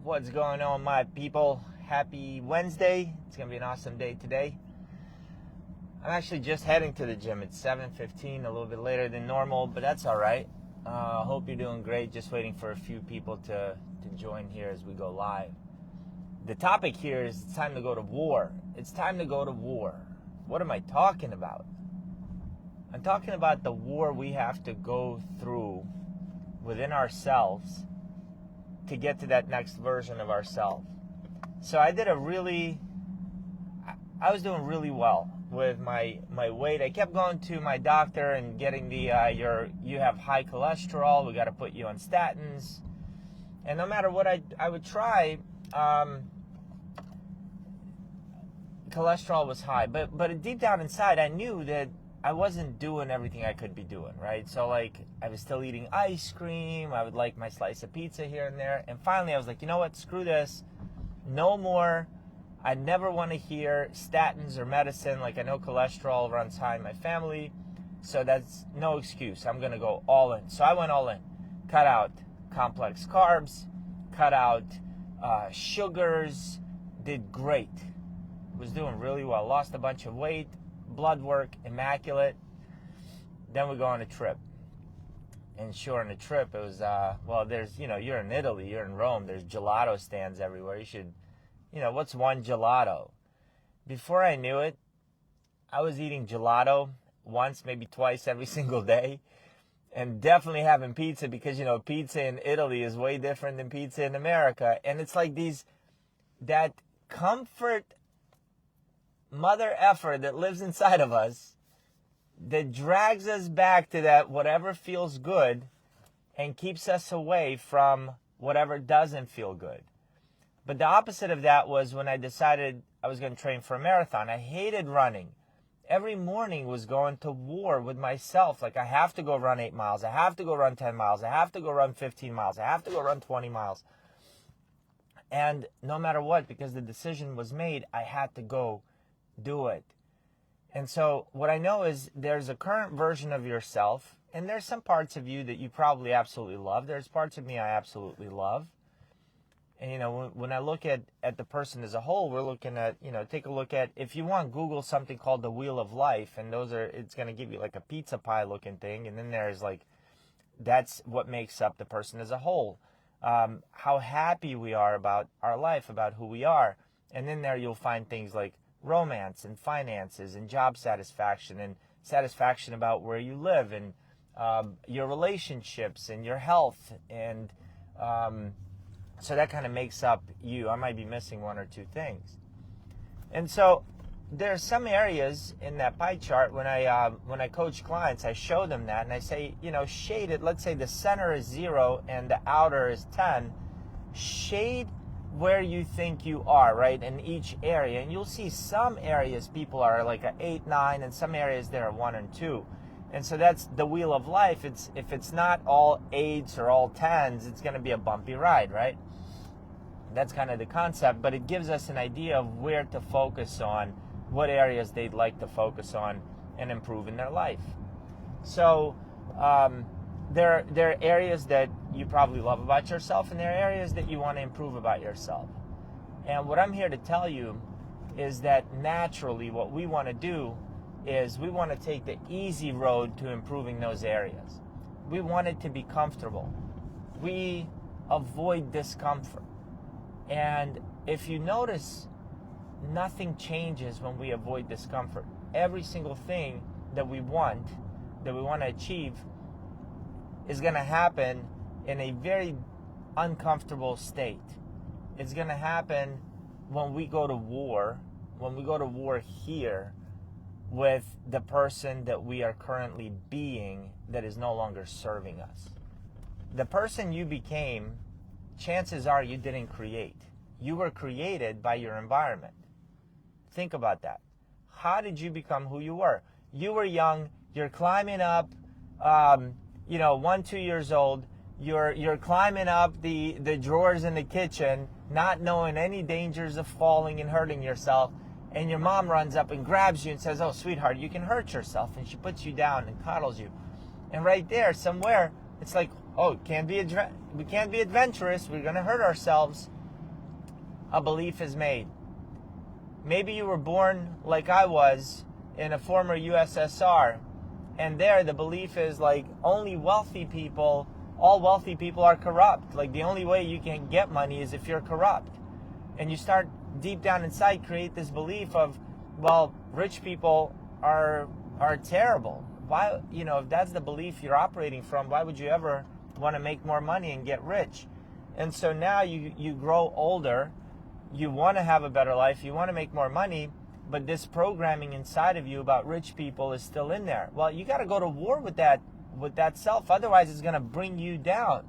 What's going on, my people? Happy Wednesday. It's going to be an awesome day today. I'm actually just heading to the gym. It's 7:15, a little bit later than normal, but that's all right. Hope you're doing great. Just waiting for a few people to join here as we go live. The topic here is it's time to go to war. It's time to go to war. What am I talking about? I'm talking about the war we have to go through within ourselves to get to that next version of ourselves. So I was doing really well with my weight. I kept going to my doctor and getting the you have high cholesterol, we got to put you on statins. And no matter what I would try, cholesterol was high. But deep down inside, I knew that I wasn't doing everything I could be doing, right? So like I was still eating ice cream. I would like my slice of pizza here and there. And finally I was like, you know what? Screw this. No more. I never want to hear statins or medicine. Like I know cholesterol runs high in my family. So that's no excuse. I'm going to go all in. So I went all in. Cut out complex carbs. Cut out sugars. Did great. Was doing really well. Lost a bunch of weight. Blood work, immaculate. Then we go on a trip. And sure, on the trip, it was, there's, you're in Italy, you're in Rome, there's gelato stands everywhere. You should, what's one gelato? Before I knew it, I was eating gelato once, maybe twice every single day. And definitely having pizza because, pizza in Italy is way different than pizza in America. And it's like that comfort mother effer that lives inside of us that drags us back to that whatever feels good and keeps us away from whatever doesn't feel good. But the opposite of that was when I decided I was going to train for a marathon. I hated running. Every morning was going to war with myself. Like I have to go run 8 miles. I have to go run 10 miles. I have to go run 15 miles. I have to go run 20 miles. And no matter what, because the decision was made, I had to go do it. And so what I know is there's a current version of yourself, and there's some parts of you that you probably absolutely love. There's parts of me I absolutely love. And when I look at the person as a whole, we're looking at, take a look at, if you want, Google something called the Wheel of Life, and it's going to give you like a pizza pie looking thing, and then there's like, that's what makes up the person as a whole. How happy we are about our life, about who we are. And then there you'll find things like romance and finances and job satisfaction and satisfaction about where you live and your relationships and your health. And so that kind of makes up you. I might be missing one or two things. And so there are some areas in that pie chart when I coach clients, I show them that and I say, shade it. Let's say the center is 0 and the outer is 10. Shade where you think you are, right, in each area. And you'll see some areas people are like an 8, 9, and some areas they're 1 and 2. And so that's the wheel of life. If it's not all 8s or all 10s, it's going to be a bumpy ride, right? That's kind of the concept, but it gives us an idea of where to focus on, what areas they'd like to focus on and improve in their life. So there are areas that you probably love about yourself, and there are areas that you want to improve about yourself. And what I'm here to tell you is that naturally what we want to do is we want to take the easy road to improving those areas. We want it to be comfortable. We avoid discomfort. And if you notice, nothing changes when we avoid discomfort. Every single thing that we want to achieve is going to happen in a very uncomfortable state. It's going to happen when we go to war here with the person that we are currently being that is no longer serving us. The person you became, chances are you didn't create. You were created by your environment. Think about that. How did you become who you were? You were young, you're climbing up, 1, 2 years old, you're climbing up the drawers in the kitchen, not knowing any dangers of falling and hurting yourself, and your mom runs up and grabs you and says, "Oh, sweetheart, you can hurt yourself," and she puts you down and coddles you. And right there, somewhere, it's like, oh, we can't be adventurous, we're going to hurt ourselves. a belief is made. Maybe you were born like I was in a former USSR, and there the belief is like only wealthy people, all wealthy people are corrupt. Like the only way you can get money is if you're corrupt. And you start deep down inside create this belief of, well, rich people are terrible. Why, if that's the belief you're operating from, why would you ever want to make more money and get rich? And so now you grow older, you want to have a better life, you want to make more money, but this programming inside of you about rich people is still in there. Well, you got to go to war with that self, otherwise it's going to bring you down.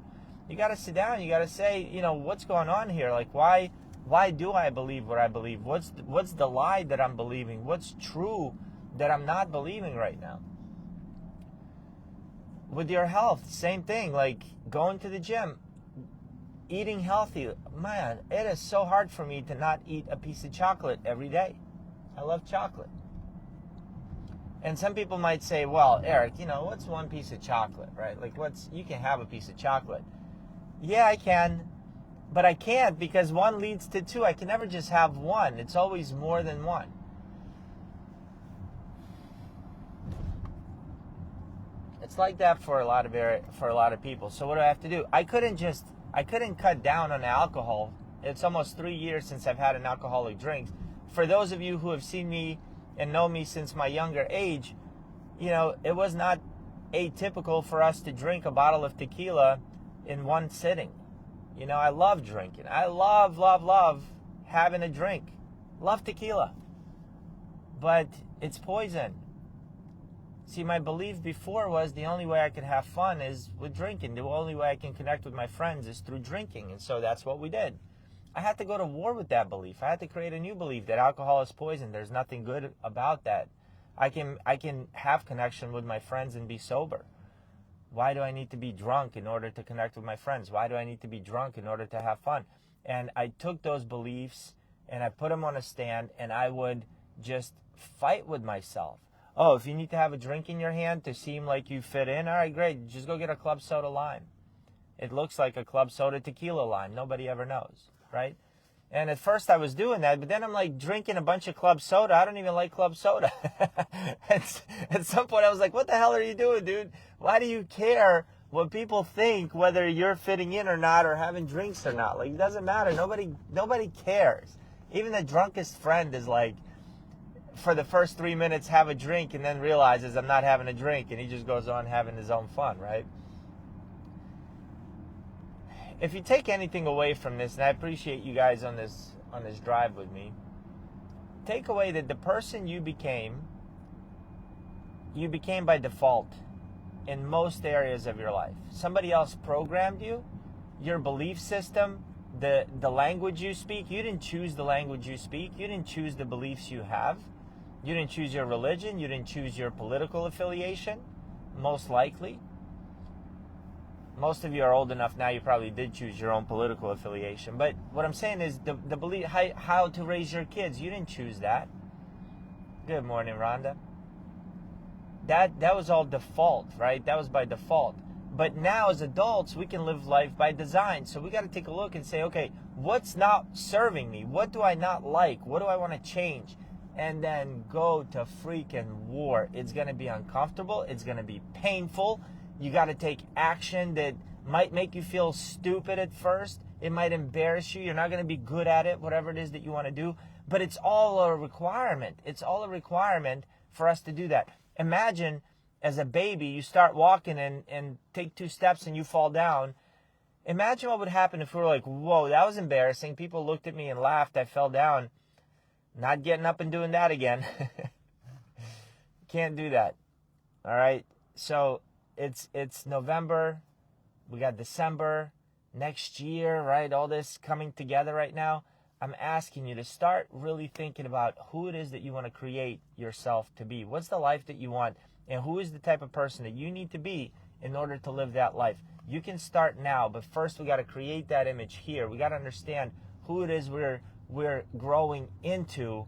You got to sit down, you got to say, what's going on here? Like, why do I believe what I believe? What's the lie that I'm believing? What's true that I'm not believing right now? With your health, same thing, like going to the gym, eating healthy. Man, it is so hard for me to not eat a piece of chocolate every day. I love chocolate. And some people might say, well, Eric, what's one piece of chocolate, right? Like you can have a piece of chocolate. Yeah, I can, but I can't because one leads to two. I can never just have one. It's always more than one. It's like that for a lot of people. So what do I have to do? I couldn't cut down on alcohol. It's almost 3 years since I've had an alcoholic drink. For those of you who have seen me and know me since my younger age, it was not atypical for us to drink a bottle of tequila in one sitting. I love drinking. I love having a drink. Love tequila. But it's poison. See, my belief before was the only way I could have fun is with drinking. The only way I can connect with my friends is through drinking. And so that's what we did. I had to go to war with that belief. I had to create a new belief that alcohol is poison. There's nothing good about that. I can have connection with my friends and be sober. Why do I need to be drunk in order to connect with my friends? Why do I need to be drunk in order to have fun? And I took those beliefs and I put them on a stand and I would just fight with myself. Oh, if you need to have a drink in your hand to seem like you fit in, all right, great. Just go get a club soda lime. It looks like a club soda tequila lime. Nobody ever knows, right? And at first I was doing that, but then I'm like drinking a bunch of club soda. I don't even like club soda. At some point I was like, what the hell are you doing, dude? Why do you care what people think, whether you're fitting in or not or having drinks or not? Like, it doesn't matter. Nobody cares. Even the drunkest friend is like, for the first 3 minutes have a drink and then realizes I'm not having a drink and he just goes on having his own fun, right? If you take anything away from this, and I appreciate you guys on this drive with me, take away that the person you became by default in most areas of your life. Somebody else programmed you, your belief system, the language you speak. You didn't choose the language you speak. You didn't choose the beliefs you have. You didn't choose your religion. You didn't choose your political affiliation, most likely. Most of you are old enough now, you probably did choose your own political affiliation. But what I'm saying is the belief, how to raise your kids, you didn't choose that. Good morning, Rhonda. That was all default, right? That was by default. But now as adults, we can live life by design. So we got to take a look and say, okay, what's not serving me? What do I not like? What do I want to change? And then go to freaking war. It's going to be uncomfortable. It's going to be painful. You got to take action that might make you feel stupid at first. It might embarrass you. You're not going to be good at it, whatever it is that you want to do. But it's all a requirement. It's all a requirement for us to do that. Imagine as a baby, you start walking and take 2 steps and you fall down. Imagine what would happen if we were like, whoa, that was embarrassing. People looked at me and laughed. I fell down. Not getting up and doing that again. Can't do that. All right. So it's November. We got December next year, right? All this coming together right now. I'm asking you to start really thinking about who it is that you want to create yourself to be. What's the life that you want? And who is the type of person that you need to be in order to live that life? You can start now, but first we got to create that image here. We got to understand who it is we're growing into,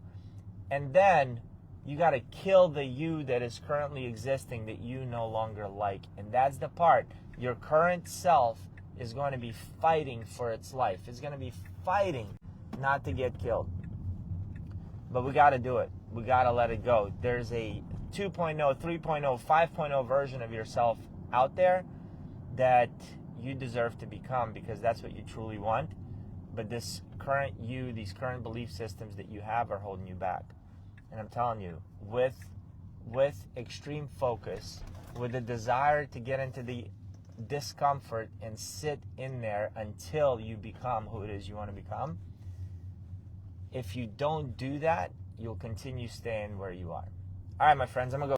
and then you got to kill the you that is currently existing that you no longer like. And that's the part. Your current self is going to be fighting for its life. It's going to be fighting not to get killed. But we got to do it. We got to let it go. There's a 2.0, 3.0, 5.0 version of yourself out there that you deserve to become, because that's what you truly want. But this current you, these current belief systems that you have are holding you back. And I'm telling you, with extreme focus, with a desire to get into the discomfort and sit in there until you become who it is you want to become, if you don't do that, you'll continue staying where you are. All right, my friends, I'm going to go